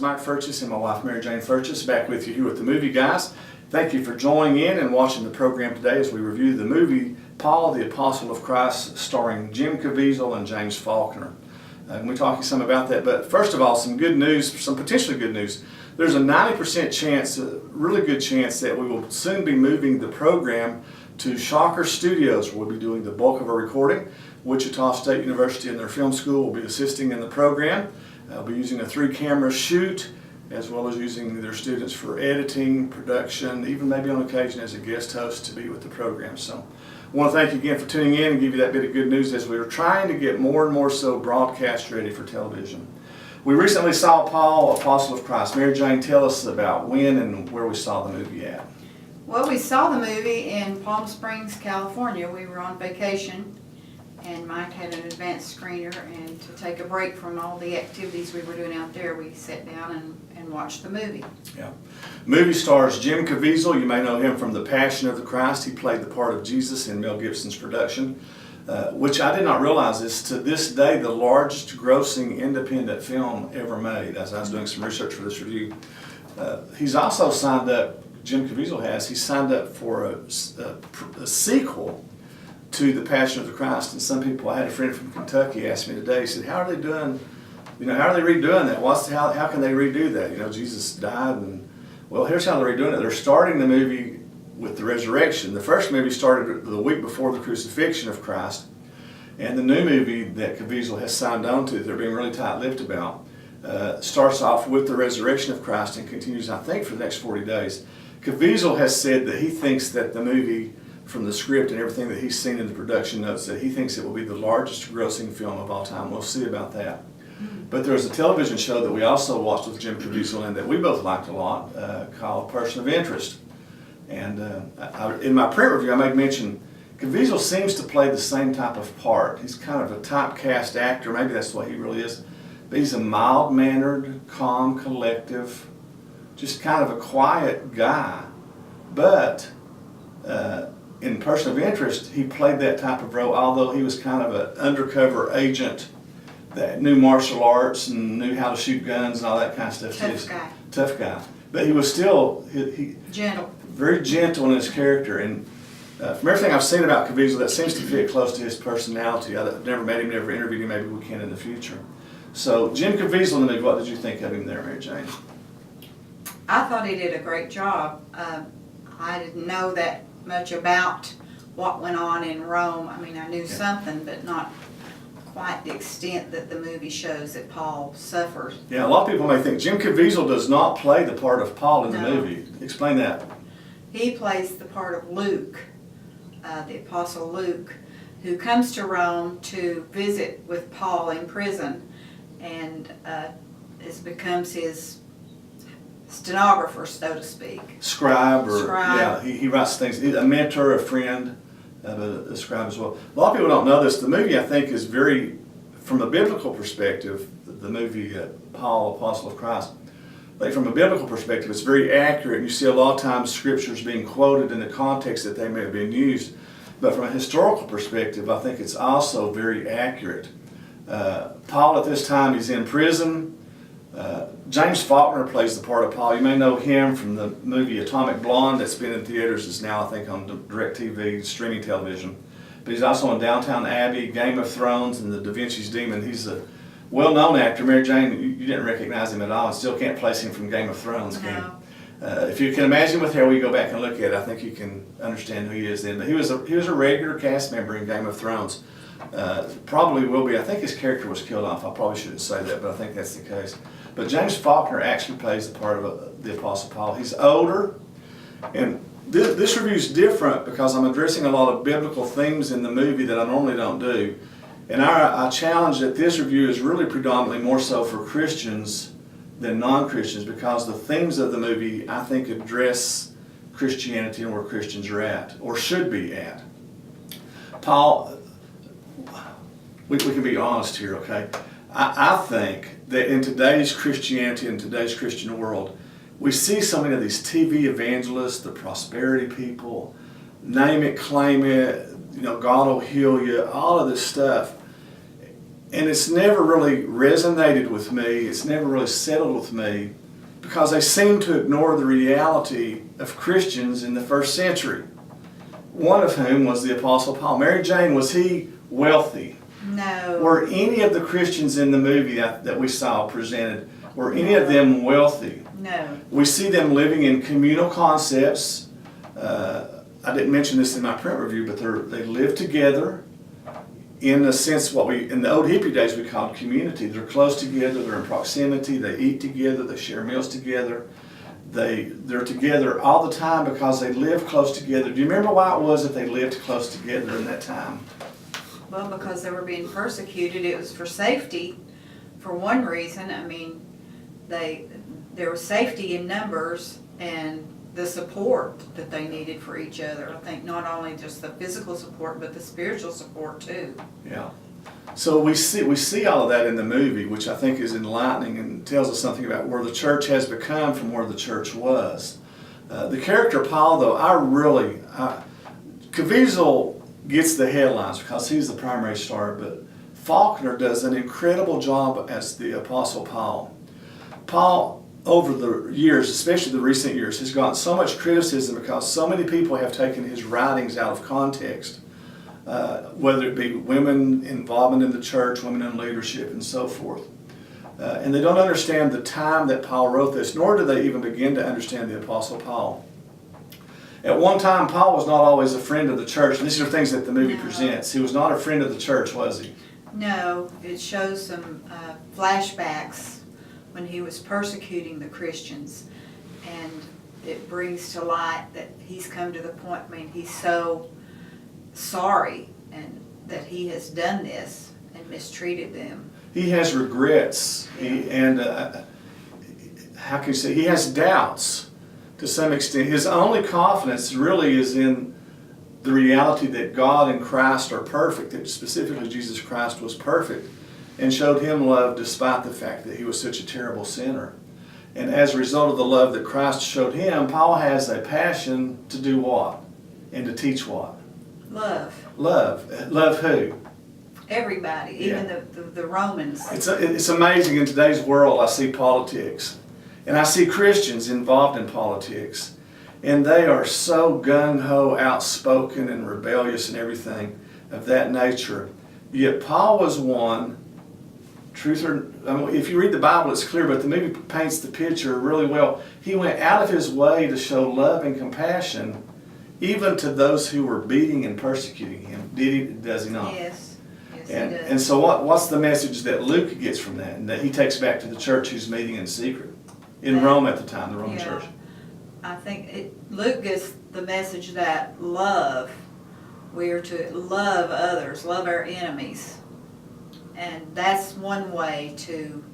Mike Furchess and my wife Mary Jane Furchess back with you here with the Movie Guys. Thank you for joining in and watching the program today as we review the movie Paul, the Apostle of Christ, starring Jim Caviezel and James Faulkner. And we're talking some about that, but first of all, some good news, some potentially good news. There's a 90% chance, a really good chance, that we will soon be moving the program to Shocker Studios. We'll be doing the bulk of our recording. Wichita State University and their film school will be assisting in the program. They'll be using a 3-camera shoot, as well as using their students for editing, production, even maybe on occasion as a guest host to be with the program. So I want to thank you again for tuning in and give you that bit of good news as we are trying to get more and more so broadcast ready for television. We recently saw Paul, Apostle of Christ. Mary Jane, tell us about when and where we saw the movie at. Well, we saw the movie in Palm Springs, California. We were on vacation, and Mike had an advanced screener, and to take a break from all the activities we were doing out there, we sat down and watched the movie. Yeah. Movie stars Jim Caviezel. You may know him from The Passion of the Christ. He played the part of Jesus in Mel Gibson's production, which I did not realize is to this day the largest grossing independent film ever made, as I was doing some research for this review. He's also signed up, Jim Caviezel has, he signed up for a sequel to The Passion of the Christ. And some people, I had a friend from Kentucky ask me today, he said, how are they doing, how are they redoing that? How can they redo that? Jesus died, and well, here's how they're redoing it. They're starting the movie with the resurrection. The first movie started the week before the crucifixion of Christ, and the new movie that Caviezel has signed on to, they're being really tight-lipped about, starts off with the resurrection of Christ and continues, I think, for the next 40 days. Caviezel has said that he thinks that the movie, from the script and everything that he's seen in the production notes, that he thinks it will be the largest grossing film of all time. We'll see about that. But there's a television show that we also watched with Jim Caviezel and that we both liked a lot, called Person of Interest. And in my print review, I made mention Caviezel seems to play the same type of part. He's kind of a typecast actor. Maybe that's what he really is. But he's a mild-mannered, calm, collective, just kind of a quiet guy. But in Person of Interest, he played that type of role, although he was kind of an undercover agent that knew martial arts and knew how to shoot guns and all that kind of stuff. Tough guy. Tough guy. But he was still Gentle. very gentle in his character. And from everything I've seen about Caviezel, that seems to fit close to his personality. I've never met him, never interviewed him. Maybe we can in the future. So Jim Caviezel in the movie, what did you think of him there, Mary Jane? I thought he did a great job. I didn't know that much about what went on in Rome. I mean, I knew something, but not quite the extent that the movie shows that Paul suffered. Yeah, a lot of people may think Jim Caviezel does not play the part of Paul in the No. movie. Explain that. He plays the part of Luke, the Apostle Luke, who comes to Rome to visit with Paul in prison, and becomes his stenographer, so to speak. Scribe, or Scribe. yeah, he writes things. He's a mentor, a friend, but a scribe as well. A lot of people don't know this. The movie, I think, is very, from a biblical perspective, the movie Paul, Apostle of Christ. Like from a biblical perspective, it's very accurate. You see a lot of times scriptures being quoted in the context that they may have been used. But from a historical perspective, I think it's also very accurate. Paul at this time, he's in prison. James Faulkner plays the part of Paul. You may know him from the movie Atomic Blonde that's been in theaters. It's now, I think, on DirecTV, streaming television. But he's also in Downton Abbey, Game of Thrones, and The Da Vinci's Demon. He's a well-known actor. Mary Jane, you didn't recognize him at all and still can't place him from Game of Thrones, can you? If you can imagine with hair, we go back and look at it, I think you can understand who he is then. But he was a regular cast member in Game of Thrones. Probably will be. I think his character was killed off. I probably shouldn't say that, but I think that's the case. But James Faulkner actually plays the part of the Apostle Paul. He's older, and this review is different because I'm addressing a lot of biblical themes in the movie that I normally don't do. And I challenge that this review is really predominantly more so for Christians than non-Christians, because the themes of the movie, I think, address Christianity and where Christians are at, or should be at. Paul, we can be honest here, okay? I think that in today's Christianity, in today's Christian world, we see so many of these TV evangelists, the prosperity people, name it, claim it, God will heal you, all of this stuff. And it's never really resonated with me, it's never really settled with me, because they seem to ignore the reality of Christians in the first century. One of whom was the Apostle Paul. Mary Jane, was he wealthy? No. Were any of the Christians in the movie that we saw presented, were any of them wealthy? No. We see them living in communal concepts. I didn't mention this in my print review, but they live together in a sense what we, in the old hippie days, we called community. They're close together, they're in proximity, they eat together, they share meals together. They're together all the time because they live close together. Do you remember why it was that they lived close together in that time? Well, because they were being persecuted, it was for safety, for one reason. I mean, there was safety in numbers and the support that they needed for each other. I think not only just the physical support, but the spiritual support too. Yeah. So we see all of that in the movie, which I think is enlightening and tells us something about where the church has become from where the church was. The character Paul, though, Caviezel gets the headlines because he's the primary star, but Faulkner does an incredible job as the Apostle Paul. Paul, over the years, especially the recent years, has gotten so much criticism because so many people have taken his writings out of context. Whether it be women involvement in the church, women in leadership, and so forth. And they don't understand the time that Paul wrote this, nor do they even begin to understand the Apostle Paul. At one time, Paul was not always a friend of the church, and these are things that the movie presents. He was not a friend of the church, was he? No, it shows some flashbacks when he was persecuting the Christians, and it brings to light that he's come to the point, I mean, he's so sorry and that he has done this and mistreated them. He has regrets, how can you say, he has doubts to some extent. His only confidence really is in the reality that God and Christ are perfect, that specifically Jesus Christ was perfect and showed him love despite the fact that he was such a terrible sinner. And as a result of the love that Christ showed him, Paul has a passion to do what? And to teach what? Love. Love. Love who? Everybody, even the Romans. It's amazing in today's world. I see politics, and I see Christians involved in politics, and they are so gung-ho, outspoken, and rebellious and everything of that nature. Yet Paul was one. If you read the Bible, it's clear, but the movie paints the picture really well. He went out of his way to show love and compassion even to those who were beating and persecuting him. Does he not? Yes, he does. And so what's the message that Luke gets from that, and that he takes back to the church who's meeting in secret? In Rome at the time, the Roman church. I think Luke gets the message that love, we are to love others, love our enemies. And that's one way to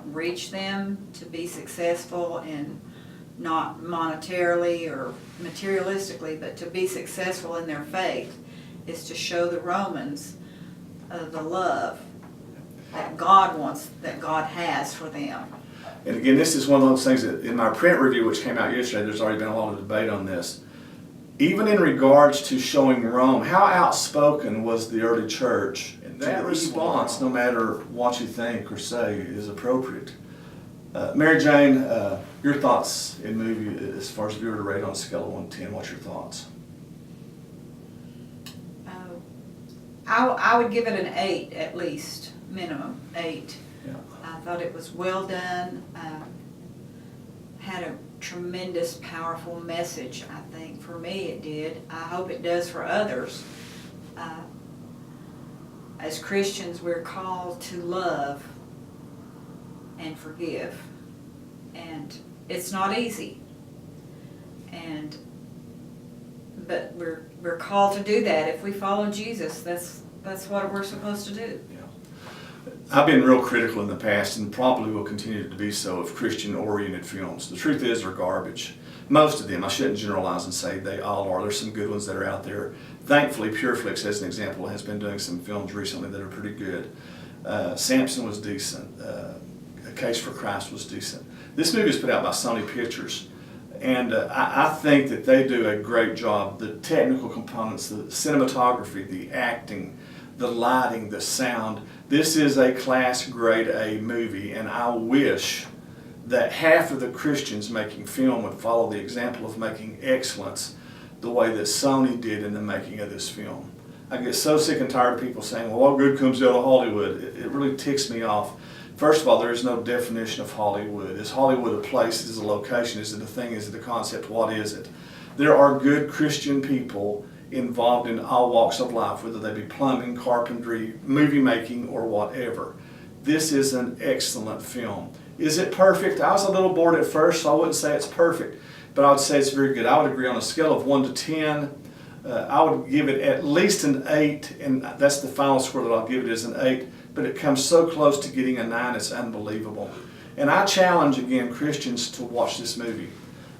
reach them, to be successful in not monetarily or materialistically, but to be successful in their faith, is to show the Romans the love that God wants, that God has for them. And again, this is one of those things that in my print review, which came out yesterday, there's already been a lot of debate on this. Even in regards to showing Rome, how outspoken was the early church? And that response, no matter what you think or say, is appropriate. Mary Jane, your thoughts in movie, as far as if you were to rate on a scale of 1 to 10, what's your thoughts? I would give it an 8 at least, minimum 8. Yeah. I thought it was well done, had a tremendous, powerful message, I think. For me it did. I hope it does for others. As Christians, we're called to love and forgive. And it's not easy. But we're called to do that. If we follow Jesus, that's what we're supposed to do. Yeah. I've been real critical in the past, and probably will continue to be so, of Christian-oriented films. The truth is, they're garbage. Most of them. I shouldn't generalize and say they all are. There's some good ones that are out there. Thankfully, Pureflix, as an example, has been doing some films recently that are pretty good. Samson was decent. A Case for Christ was decent. This movie is put out by Sony Pictures, and I think that they do a great job. The technical components, the cinematography, the acting, the lighting, the sound. This is a class grade A movie, and I wish that half of the Christians making film would follow the example of making excellence the way that Sony did in the making of this film. I get so sick and tired of people saying, well, what good comes out of Hollywood? It really ticks me off. First of all, there is no definition of Hollywood. Is Hollywood a place? Is it a location? Is it a thing? Is it a concept? What is it? There are good Christian people involved in all walks of life, whether they be plumbing, carpentry, movie making, or whatever. This is an excellent film. Is it perfect? I was a little bored at first, so I wouldn't say it's perfect, but I would say it's very good. I would agree on a scale of 1 to 10. I would give it at least an 8, and that's the final score that I'll give it is an 8, but it comes so close to getting a 9, it's unbelievable. And I challenge, again, Christians to watch this movie.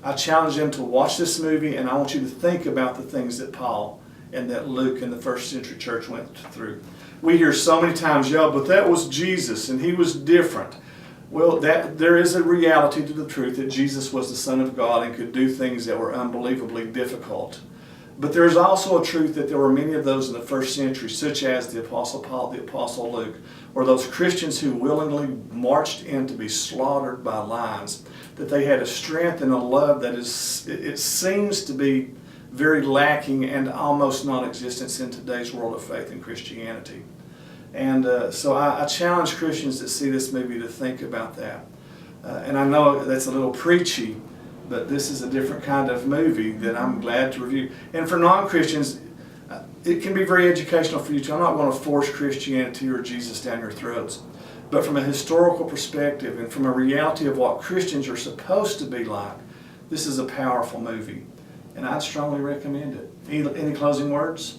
I challenge them to watch this movie, and I want you to think about the things that Paul and that Luke in the first century church went through. We hear so many times, yeah, but that was Jesus, and he was different. Well, there is a reality to the truth that Jesus was the Son of God and could do things that were unbelievably difficult. But there is also a truth that there were many of those in the first century, such as the Apostle Paul, the Apostle Luke, or those Christians who willingly marched in to be slaughtered by lions, that they had a strength and a love that it seems to be very lacking and almost non-existent in today's world of faith and Christianity. And so I challenge Christians that see this movie to think about that. And I know that's a little preachy, but this is a different kind of movie that I'm glad to review. And for non-Christians, it can be very educational for you too. I'm not going to force Christianity or Jesus down your throats. But from a historical perspective and from a reality of what Christians are supposed to be like, this is a powerful movie. And I'd strongly recommend it. Any closing words?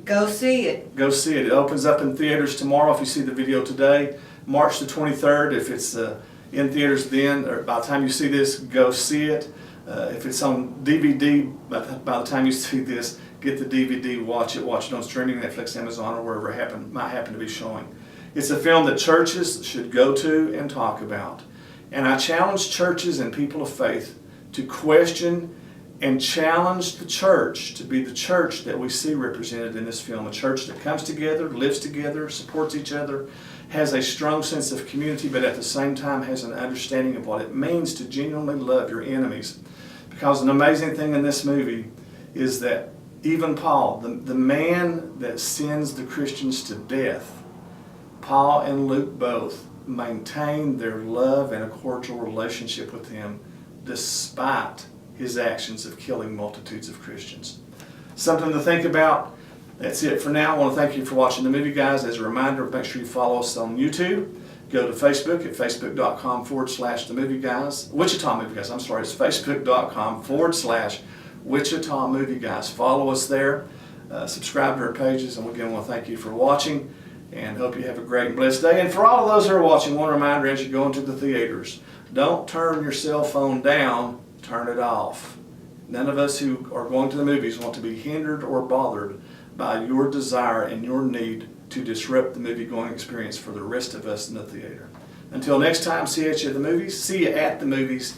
Go see it. Go see it. It opens up in theaters tomorrow if you see the video today. March the 23rd if it's in theaters then, or by the time you see this, go see it. If it's on DVD, by the time you see this, get the DVD, watch it on streaming, Netflix, Amazon, or wherever it might happen to be showing. It's a film that churches should go to and talk about. And I challenge churches and people of faith to question and challenge the church to be the church that we see represented in this film. A church that comes together, lives together, supports each other, has a strong sense of community, but at the same time has an understanding of what it means to genuinely love your enemies. Because an amazing thing in this movie is that even Paul, the man that sends the Christians to death, Paul and Luke both maintained their love and a cordial relationship with him despite his actions of killing multitudes of Christians. Something to think about. That's it for now. I want to thank you for watching The Movie Guys. As a reminder, make sure you follow us on YouTube. Go to Facebook at facebook.com/The Movie Guys. Wichita Movie Guys. I'm sorry, it's facebook.com/Wichita Movie Guys. Follow us there. Subscribe to our pages. And again, I want to thank you for watching and hope you have a great and blessed day. And for all of those who are watching, one reminder as you go into the theaters, don't turn your cell phone down, turn it off. None of us who are going to the movies want to be hindered or bothered by your desire and your need to disrupt the movie-going experience for the rest of us in the theater. Until next time, see you at the movies.